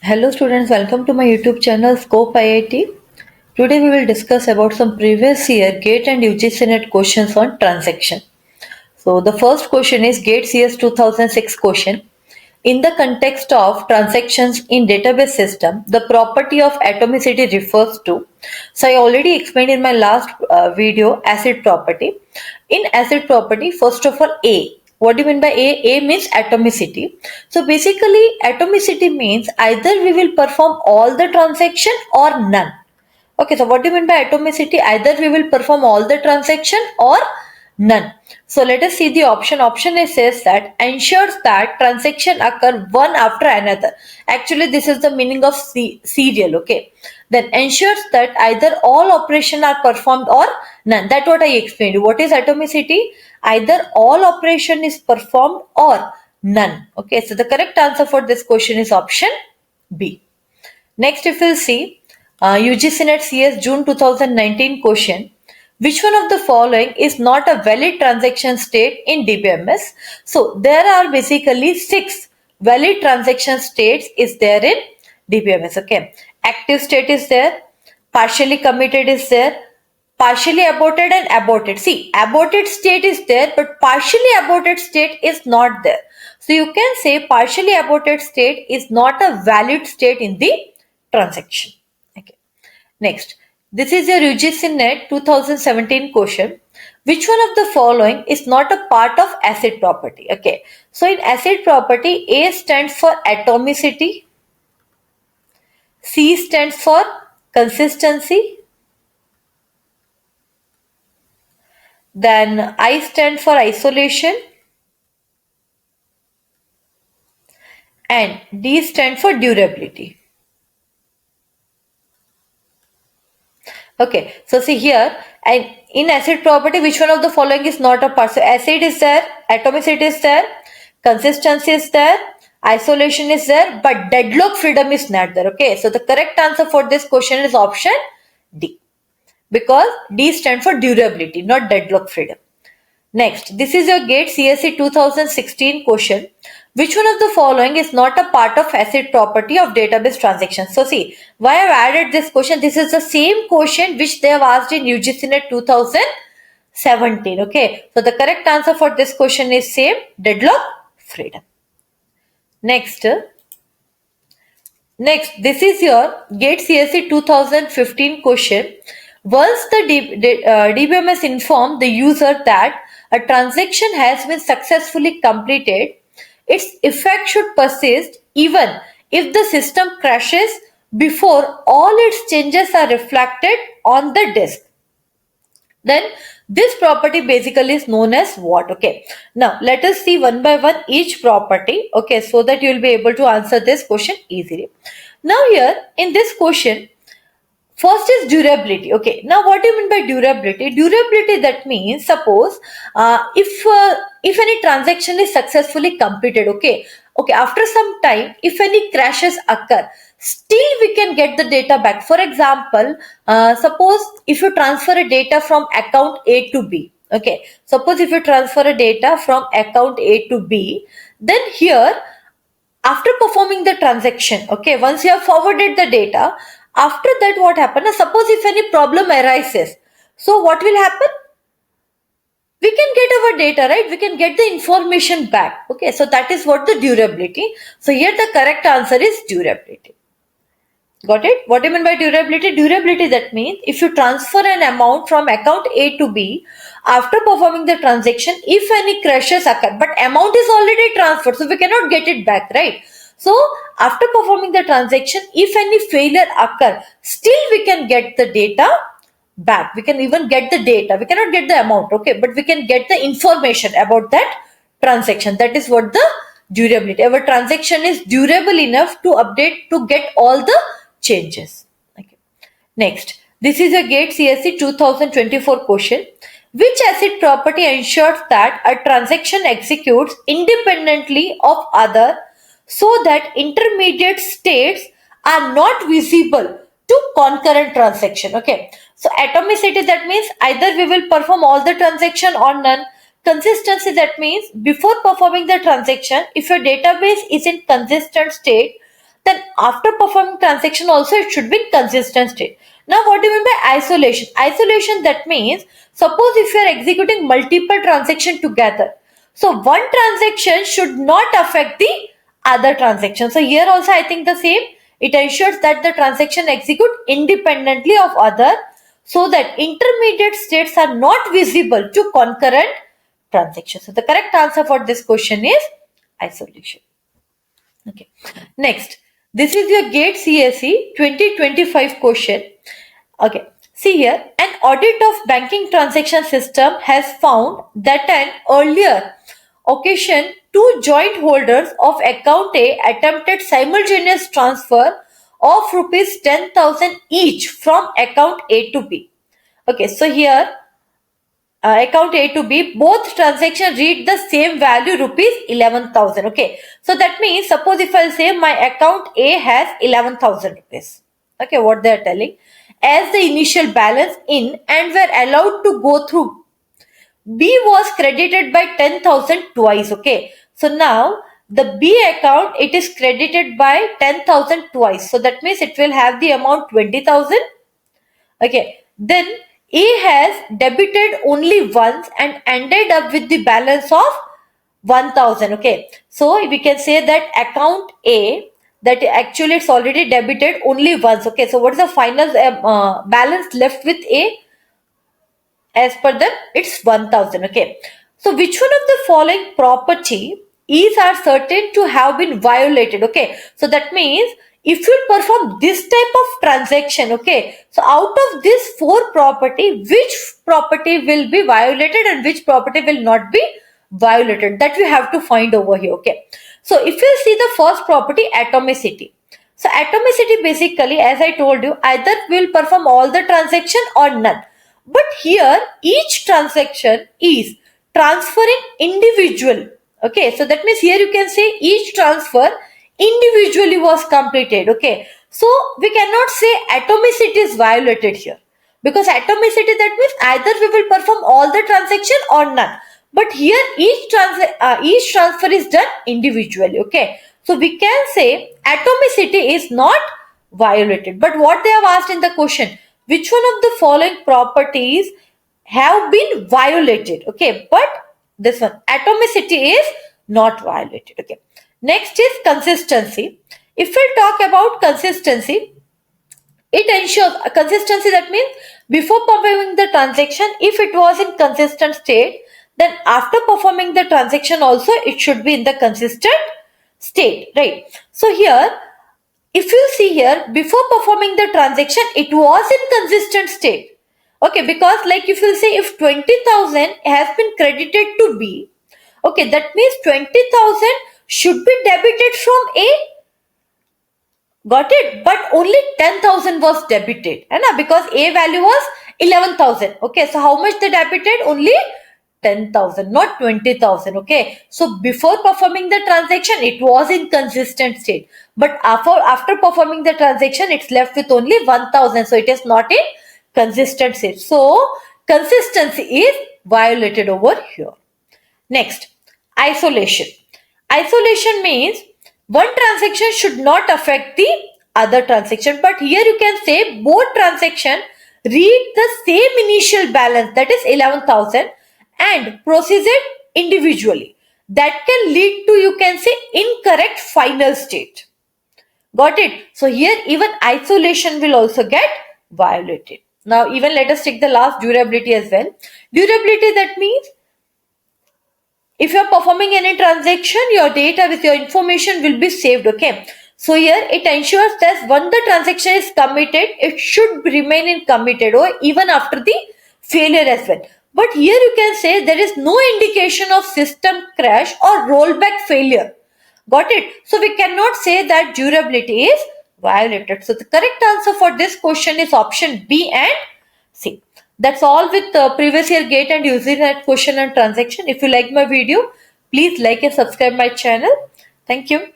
Hello students, welcome to my YouTube channel Scope IIT. Today we will discuss about some previous year GATE and UGC NET questions on transaction. So the first question is GATE CS 2006 question. In the context of transactions in database system, the property of atomicity refers to. So I already explained in my last video acid property. In acid property, first of all, A. What do you mean by A? A means atomicity. So basically, atomicity means either we will perform all the transaction or none. Okay, so what do you mean by atomicity? Either we will perform all the transaction or none. So let us see the option. Option A says that ensures that transaction occur one after another. Actually, this is the meaning of serial. Okay. Then ensures that either all operation are performed or none. That's what I explained. What is atomicity? Either all operation is performed or none. Okay. So the correct answer for this question is option B. Next, if we'll see UGC NET CS June 2019 question, which one of the following is not a valid transaction state in DBMS? So there are basically six valid transaction states is there in DBMS. Okay, active state is there, partially committed is there, partially aborted and aborted. See, aborted state is there, but partially aborted state is not there. So you can say partially aborted state is not a valid state in the transaction. Okay. Next, this is your UGC NET 2017 question. Which one of the following is not a part of acid property? Okay. So in acid property, A stands for atomicity, C stands for consistency, then I stands for isolation, and D stands for durability. Okay, so see here, and in acid property, which one of the following is not a part? So acid is there, atomicity is there, consistency is there, isolation is there, but deadlock freedom is not there. Okay, so the correct answer for this question is option D, because D stands for durability, not deadlock freedom. Next, this is your GATE CSE 2016 question. Which one of the following is not a part of acid property of database transactions? So see, why I have added this question? This is the same question which they have asked in UGC NET 2017. Okay, so the correct answer for this question is same, deadlock freedom. Next, this is your GATE CSE 2015 question. Once the DBMS informed the user that a transaction has been successfully completed, its effect should persist even if the system crashes before all its changes are reflected on the disk. Then this property basically is known as what? Okay, now let us see one by one each property, okay, so that you will be able to answer this question easily. Now here in this question, first is durability. Okay, now what do you mean by durability? Durability, that means suppose if any transaction is successfully completed, okay, after some time, if any crashes occur, still we can get the data back. For example, suppose if you transfer a data from account A to B, okay, suppose if you transfer a data from account A to B, then here after performing the transaction, okay, once you have forwarded the data, after that what happens? Suppose if any problem arises, so what will happen? We can get our data, right? We can get the information back. Okay, so that is what the durability. So here the correct answer is durability. Got it? What do you mean by durability? Durability, that means if you transfer an amount from account A to B, after performing the transaction, if any crashes occur, but amount is already transferred, so we cannot get it back, right? So after performing the transaction, if any failure occur, still we can get the data back. We can even get the data. We cannot get the amount, okay, but we can get the information about that transaction. That is what the durability. Our transaction is durable enough to update to get all the changes. Okay. Next, this is a GATE CSE 2024 question. Which acid property ensures that a transaction executes independently of other so that intermediate states are not visible to concurrent transaction? Okay. So atomicity, that means either we will perform all the transaction or none. Consistency, that means before performing the transaction, if your database is in consistent state, then after performing transaction also it should be in consistent state. Now what do you mean by isolation? Isolation, that means suppose if you are executing multiple transactions together, so one transaction should not affect the other transaction. So here also I think the same. It ensures that the transaction execute independently of other so that intermediate states are not visible to concurrent transactions. So the correct answer for this question is isolation. Okay. Next, this is your GATE CSE 2025 question. Okay. See here, an audit of banking transaction system has found that an earlier occasion, two joint holders of account A attempted simultaneous transfer of rupees 10,000 each from account A to B. Okay, so here account A to B, both transactions read the same value rupees 11,000. Okay, so that means suppose if I'll say my account A has 11,000 rupees. Okay, what they are telling, as the initial balance in and were allowed to go through, B was credited by 10,000 twice. Okay, so now the B account, it is credited by 10,000 twice. So that means it will have the amount 20,000. Okay, then A has debited only once and ended up with the balance of 1,000. Okay, so we can say that account A, that actually it's already debited only once. Okay, so what is the final balance left with A? As per them, it's 1,000. Okay, so which one of the following property is are certain to have been violated? Okay, so that means if you perform this type of transaction, okay, so out of this four property, which property will be violated and which property will not be violated, that we have to find over here. Okay, so if you see the first property, atomicity. So atomicity, basically, as I told you, either will perform all the transaction or none. But here each transaction is transferring individual. Okay, so that means here you can say each transfer individually was completed. Okay, so we cannot say atomicity is violated here, because atomicity, that means either we will perform all the transaction or none. But here each transfer is done individually. Okay, so we can say atomicity is not violated. But what they have asked in the question, which one of the following properties have been violated? Okay, but this one, atomicity, is not violated. Okay, next is consistency. If we talk about consistency, it ensures a consistency, that means before performing the transaction, if it was in consistent state, then after performing the transaction also it should be in the consistent state, right? So here, if you see here, before performing the transaction, it was in consistent state. Okay, because like if you say if 20,000 has been credited to B, okay, that means 20,000 should be debited from A. Got it? But only 10,000 was debited, because A value was 11,000. Okay, so how much they debited? Only 10,000, not 20,000. Okay, so before performing the transaction, it was in consistent state. But after performing the transaction, it's left with only 1,000. So it is not in consistent state. So consistency is violated over here. Next, isolation. Isolation means one transaction should not affect the other transaction. But here you can say both transaction read the same initial balance, that is 11,000, and proceeded individually. That can lead to, you can say, incorrect final state. Got it? So here even isolation will also get violated. Now even let us take the last, durability as well. Durability, that means if you are performing any transaction, your data with your information will be saved. Okay, so here it ensures that when the transaction is committed, it should remain in committed or even after the failure as well. But here you can say there is no indication of system crash or rollback failure. Got it? So we cannot say that durability is violated. So the correct answer for this question is option B and C. That's all with previous year GATE and UGNET question and transaction. If you like my video, please like and subscribe my channel. Thank you.